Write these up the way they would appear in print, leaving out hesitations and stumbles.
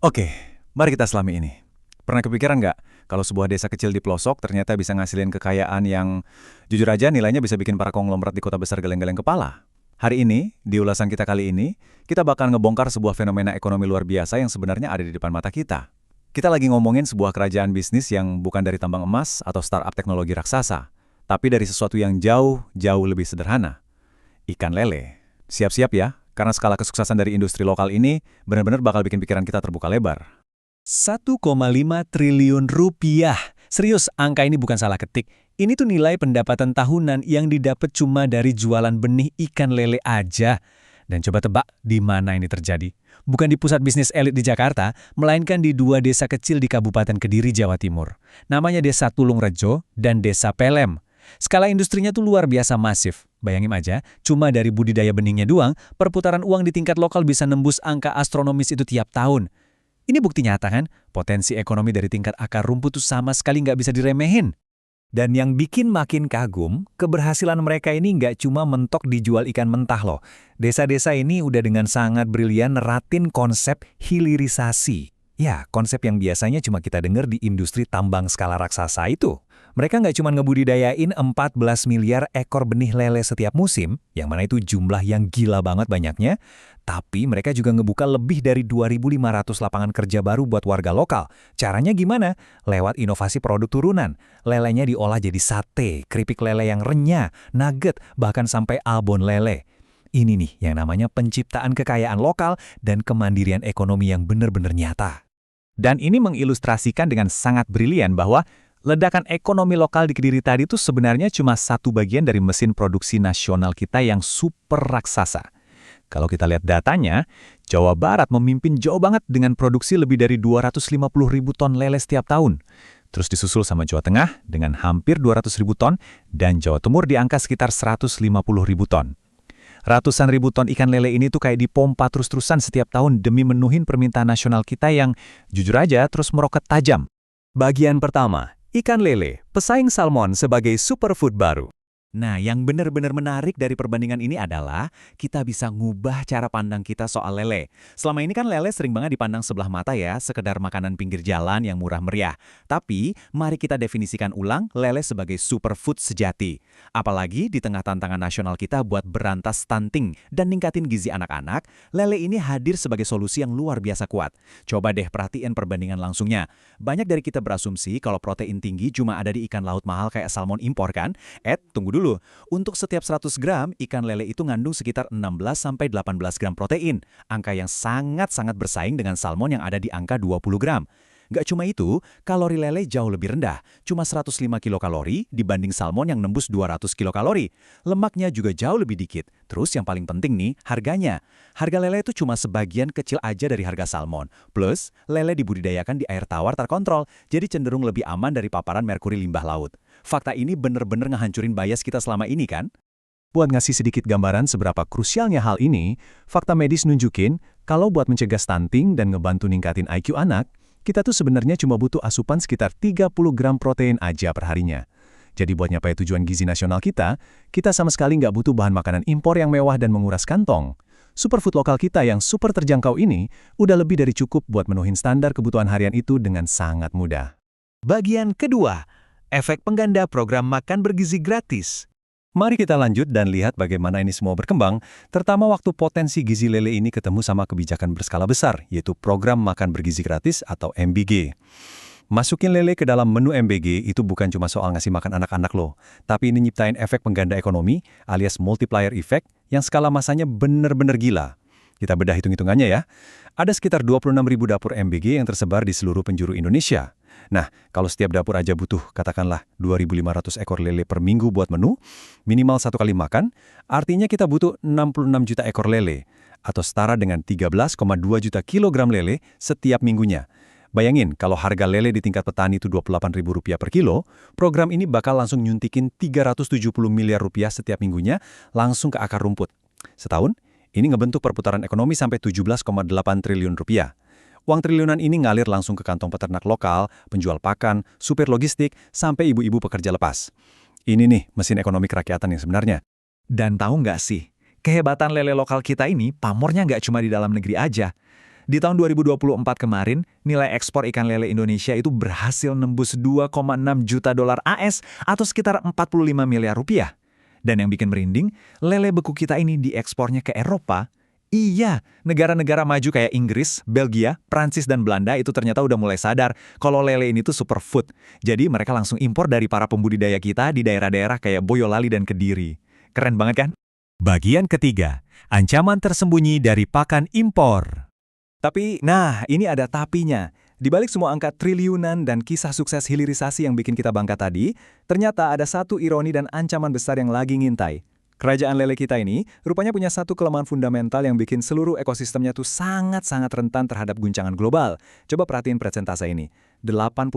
Oke, mari kita selami ini. Pernah kepikiran nggak kalau sebuah desa kecil di pelosok ternyata bisa ngasilin kekayaan yang jujur aja nilainya bisa bikin para konglomerat di kota besar geleng-geleng kepala? Hari ini, di ulasan kita kali ini, kita bakal ngebongkar sebuah fenomena ekonomi luar biasa yang sebenarnya ada di depan mata kita. Kita lagi ngomongin sebuah kerajaan bisnis yang bukan dari tambang emas atau startup teknologi raksasa, tapi dari sesuatu yang jauh lebih sederhana. Ikan lele. Siap-siap ya, karena skala kesuksesan dari industri lokal ini benar-benar bakal bikin pikiran kita terbuka lebar. 1,5 triliun rupiah. Serius, angka ini bukan salah ketik. Ini tuh nilai pendapatan tahunan yang didapat cuma dari jualan benih ikan lele aja. Dan coba tebak di mana ini terjadi. Bukan di pusat bisnis elit di Jakarta, melainkan di dua desa kecil di Kabupaten Kediri, Jawa Timur. Namanya Desa Tulungrejo dan Desa Pelem. Skala industrinya tuh luar biasa masif. Bayangin aja, cuma dari budidaya benihnya doang, perputaran uang di tingkat lokal bisa nembus angka astronomis itu tiap tahun. Ini bukti nyata kan, potensi ekonomi dari tingkat akar rumput tuh sama sekali nggak bisa diremehin. Dan yang bikin makin kagum, keberhasilan mereka ini nggak cuma mentok dijual ikan mentah loh. Desa-desa ini udah dengan sangat brilian neratin konsep hilirisasi. Ya, konsep yang biasanya cuma kita dengar di industri tambang skala raksasa itu. Mereka nggak cuma ngebudidayain 14 miliar ekor benih lele setiap musim, yang mana itu jumlah yang gila banget banyaknya, tapi mereka juga ngebuka lebih dari 2.500 lapangan kerja baru buat warga lokal. Caranya gimana? Lewat inovasi produk turunan. Lelenya diolah jadi sate, keripik lele yang renyah, nugget, bahkan sampai albon lele. Ini nih yang namanya penciptaan kekayaan lokal dan kemandirian ekonomi yang benar-benar nyata. Dan ini mengilustrasikan dengan sangat brilian bahwa ledakan ekonomi lokal di Kediri tadi itu sebenarnya cuma satu bagian dari mesin produksi nasional kita yang super raksasa. Kalau kita lihat datanya, Jawa Barat memimpin jauh banget dengan produksi lebih dari 250 ribu ton lele setiap tahun. Terus disusul sama Jawa Tengah dengan hampir 200 ribu ton dan Jawa Timur di angka sekitar 150 ribu ton. Ratusan ribu ton ikan lele ini tuh kayak dipompa terus-terusan setiap tahun demi menuhin permintaan nasional kita yang jujur aja terus meroket tajam. Bagian pertama, ikan lele, pesaing salmon sebagai superfood baru. Nah, yang benar-benar menarik dari perbandingan ini adalah kita bisa ngubah cara pandang kita soal lele. Selama ini kan lele sering banget dipandang sebelah mata ya, sekedar makanan pinggir jalan yang murah meriah. Tapi, mari kita definisikan ulang lele sebagai superfood sejati. Apalagi di tengah tantangan nasional kita buat berantas stunting dan ningkatin gizi anak-anak, lele ini hadir sebagai solusi yang luar biasa kuat. Coba deh perhatiin perbandingan langsungnya. Banyak dari kita berasumsi kalau protein tinggi cuma ada di ikan laut mahal kayak salmon impor kan? Tunggu dulu. Untuk setiap 100 gram, ikan lele itu ngandung sekitar 16-18 gram protein. Angka yang sangat-sangat bersaing dengan salmon yang ada di angka 20 gram. Gak cuma itu, kalori lele jauh lebih rendah. Cuma 105 kilokalori dibanding salmon yang nembus 200 kilokalori. Lemaknya juga jauh lebih dikit. Terus yang paling penting nih, harganya. Harga lele itu cuma sebagian kecil aja dari harga salmon. Plus, lele dibudidayakan di air tawar terkontrol, jadi cenderung lebih aman dari paparan merkuri limbah laut. Fakta ini bener-bener ngehancurin bias kita selama ini kan? Buat ngasih sedikit gambaran seberapa krusialnya hal ini, fakta medis nunjukin kalau buat mencegah stunting dan ngebantu ningkatin IQ anak, kita tuh sebenarnya cuma butuh asupan sekitar 30 gram protein aja per harinya. Jadi buat nyapai tujuan gizi nasional kita sama sekali nggak butuh bahan makanan impor yang mewah dan menguras kantong. Superfood lokal kita yang super terjangkau ini udah lebih dari cukup buat menuhin standar kebutuhan harian itu dengan sangat mudah. Bagian kedua, efek pengganda program makan bergizi gratis. Mari kita lanjut dan lihat bagaimana ini semua berkembang, terutama waktu potensi gizi lele ini ketemu sama kebijakan berskala besar, yaitu program makan bergizi gratis atau MBG. Masukin lele ke dalam menu MBG itu bukan cuma soal ngasih makan anak-anak loh, tapi ini nyiptain efek pengganda ekonomi alias multiplier effect yang skala masanya bener-bener gila. Kita bedah hitung-hitungannya ya. Ada sekitar 26.000 dapur MBG yang tersebar di seluruh penjuru Indonesia. Nah, kalau setiap dapur aja butuh katakanlah 2.500 ekor lele per minggu buat menu, minimal satu kali makan, artinya kita butuh 66 juta ekor lele, atau setara dengan 13,2 juta kilogram lele setiap minggunya. Bayangin, kalau harga lele di tingkat petani itu Rp28.000 per kilo, program ini bakal langsung nyuntikin 370 miliar rupiah setiap minggunya langsung ke akar rumput. Setahun, ini ngebentuk perputaran ekonomi sampai 17,8 triliun rupiah. Uang triliunan ini ngalir langsung ke kantong peternak lokal, penjual pakan, supir logistik, sampai ibu-ibu pekerja lepas. Ini nih mesin ekonomi kerakyatan yang sebenarnya. Dan tahu nggak sih, kehebatan lele lokal kita ini pamornya nggak cuma di dalam negeri aja. Di tahun 2024 kemarin, nilai ekspor ikan lele Indonesia itu berhasil nembus 2,6 juta dolar AS atau sekitar 45 miliar rupiah. Dan yang bikin merinding, lele beku kita ini diekspornya ke Eropa. Iya, negara-negara maju kayak Inggris, Belgia, Prancis, dan Belanda itu ternyata udah mulai sadar kalau lele ini tuh superfood. Jadi mereka langsung impor dari para pembudidaya kita di daerah-daerah kayak Boyolali dan Kediri. Keren banget kan? Bagian ketiga, ancaman tersembunyi dari pakan impor. Tapi, ini ada tapinya. Di balik semua angka triliunan dan kisah sukses hilirisasi yang bikin kita bangga tadi, ternyata ada satu ironi dan ancaman besar yang lagi ngintai. Kerajaan lele kita ini rupanya punya satu kelemahan fundamental yang bikin seluruh ekosistemnya tuh sangat-sangat rentan terhadap guncangan global. Coba perhatiin persentase ini, 89%.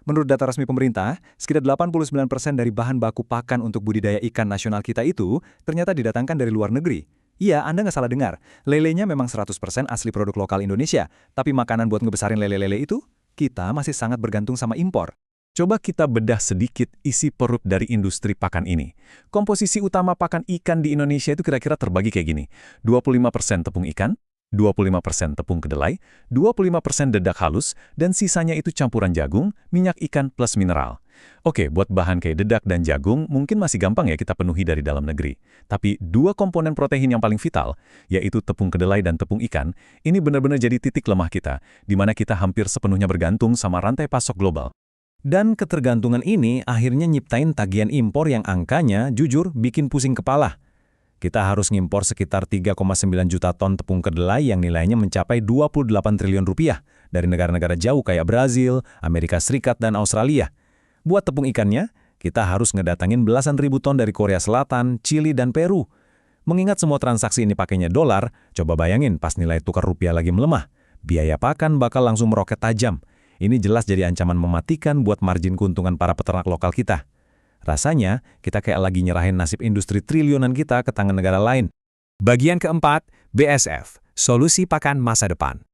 Menurut data resmi pemerintah, sekitar 89% dari bahan baku pakan untuk budidaya ikan nasional kita itu ternyata didatangkan dari luar negeri. Iya, Anda nggak salah dengar. Lelenya memang 100% asli produk lokal Indonesia, tapi makanan buat ngebesarin lele-lele itu, kita masih sangat bergantung sama impor. Coba kita bedah sedikit isi perut dari industri pakan ini. Komposisi utama pakan ikan di Indonesia itu kira-kira terbagi kayak gini. 25% tepung ikan, 25% tepung kedelai, 25% dedak halus, dan sisanya itu campuran jagung, minyak ikan plus mineral. Oke, buat bahan kayak dedak dan jagung mungkin masih gampang ya kita penuhi dari dalam negeri. Tapi dua komponen protein yang paling vital, yaitu tepung kedelai dan tepung ikan, ini benar-benar jadi titik lemah kita, di mana kita hampir sepenuhnya bergantung sama rantai pasok global. Dan ketergantungan ini akhirnya nyiptain tagihan impor yang angkanya jujur bikin pusing kepala. Kita harus ngimpor sekitar 3,9 juta ton tepung kedelai yang nilainya mencapai 28 triliun rupiah dari negara-negara jauh kayak Brazil, Amerika Serikat, dan Australia. Buat tepung ikannya, kita harus ngedatangin belasan ribu ton dari Korea Selatan, Chili, dan Peru. Mengingat semua transaksi ini pakainya dolar, coba bayangin pas nilai tukar rupiah lagi melemah. Biaya pakan bakal langsung meroket tajam. Ini jelas jadi ancaman mematikan buat margin keuntungan para peternak lokal kita. Rasanya, kita kayak lagi nyerahin nasib industri triliunan kita ke tangan negara lain. Bagian keempat, BSF, solusi pakan masa depan.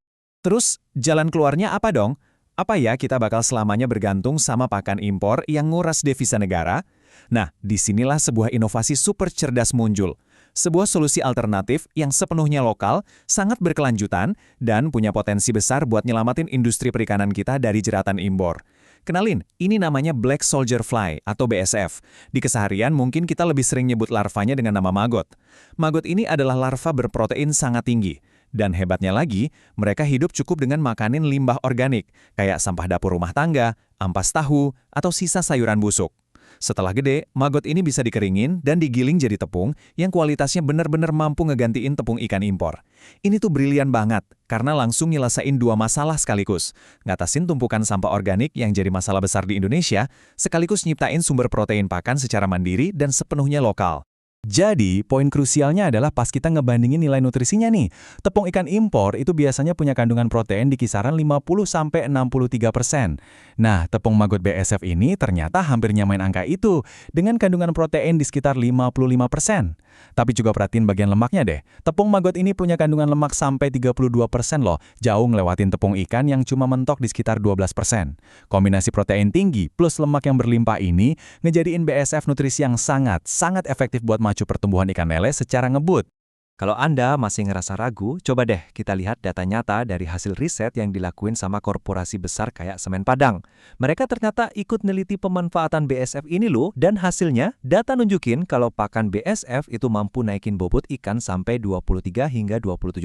Terus, jalan keluarnya apa dong? Apa ya kita bakal selamanya bergantung sama pakan impor yang nguras devisa negara? Nah, disinilah sebuah inovasi super cerdas muncul. Sebuah solusi alternatif yang sepenuhnya lokal, sangat berkelanjutan, dan punya potensi besar buat nyelamatin industri perikanan kita dari jeratan impor. Kenalin, ini namanya Black Soldier Fly atau BSF. Di keseharian mungkin kita lebih sering nyebut larvanya dengan nama maggot. Maggot ini adalah larva berprotein sangat tinggi. Dan hebatnya lagi, mereka hidup cukup dengan makanin limbah organik, kayak sampah dapur rumah tangga, ampas tahu, atau sisa sayuran busuk. Setelah gede, maggot ini bisa dikeringin dan digiling jadi tepung yang kualitasnya benar-benar mampu ngegantiin tepung ikan impor. Ini tuh brilian banget, karena langsung nyelesain dua masalah sekaligus. Ngatasin tumpukan sampah organik yang jadi masalah besar di Indonesia, sekaligus nyiptain sumber protein pakan secara mandiri dan sepenuhnya lokal. Jadi, poin krusialnya adalah pas kita ngebandingin nilai nutrisinya nih. Tepung ikan impor itu biasanya punya kandungan protein di kisaran 50-63%. Nah, tepung maggot BSF ini ternyata hampir nyamain angka itu, dengan kandungan protein di sekitar 55%. Tapi juga perhatiin bagian lemaknya deh. Tepung maggot ini punya kandungan lemak sampai 32% loh, jauh ngelewatin tepung ikan yang cuma mentok di sekitar 12%. Kombinasi protein tinggi plus lemak yang berlimpah ini ngejadiin BSF nutrisi yang sangat efektif buat maju pertumbuhan ikan lele secara ngebut. Kalau Anda masih ngerasa ragu, coba deh kita lihat data nyata dari hasil riset yang dilakuin sama korporasi besar kayak Semen Padang. Mereka ternyata ikut neliti pemanfaatan BSF ini loh, dan hasilnya data nunjukin kalau pakan BSF itu mampu naikin bobot ikan sampai 23 hingga 27%.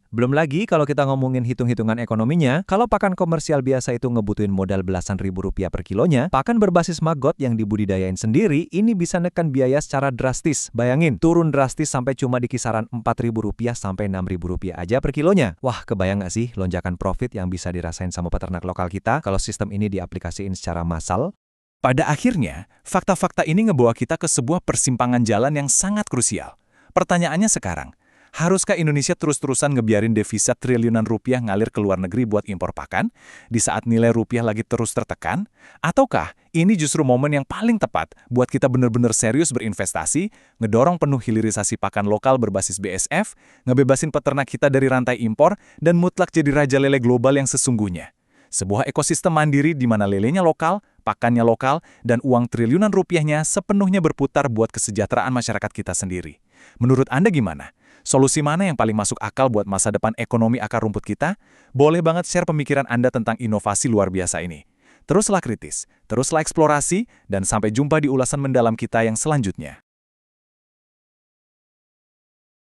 Belum lagi kalau kita ngomongin hitung-hitungan ekonominya, kalau pakan komersial biasa itu ngebutuhin modal belasan ribu rupiah per kilonya, pakan berbasis maggot yang dibudidayain sendiri ini bisa nekan biaya secara drastis. Bayangin, turun drastis sampai cuma di kisaran Rp4.000 sampai Rp6.000 aja per kilonya. Wah, kebayang nggak sih lonjakan profit yang bisa dirasain sama peternak lokal kita kalau sistem ini diaplikasiin secara massal? Pada akhirnya, fakta-fakta ini ngebawa kita ke sebuah persimpangan jalan yang sangat krusial. Pertanyaannya sekarang, haruskah Indonesia terus-terusan ngebiarin devisa triliunan rupiah ngalir ke luar negeri buat impor pakan di saat nilai rupiah lagi terus tertekan? Ataukah ini justru momen yang paling tepat buat kita benar-benar serius berinvestasi, ngedorong penuh hilirisasi pakan lokal berbasis BSF, ngebebasin peternak kita dari rantai impor, dan mutlak jadi raja lele global yang sesungguhnya? Sebuah ekosistem mandiri di mana lelenya lokal, pakannya lokal, dan uang triliunan rupiahnya sepenuhnya berputar buat kesejahteraan masyarakat kita sendiri. Menurut Anda gimana? Solusi mana yang paling masuk akal buat masa depan ekonomi akar rumput kita? Boleh banget share pemikiran Anda tentang inovasi luar biasa ini. Teruslah kritis, teruslah eksplorasi, dan sampai jumpa di ulasan mendalam kita yang selanjutnya.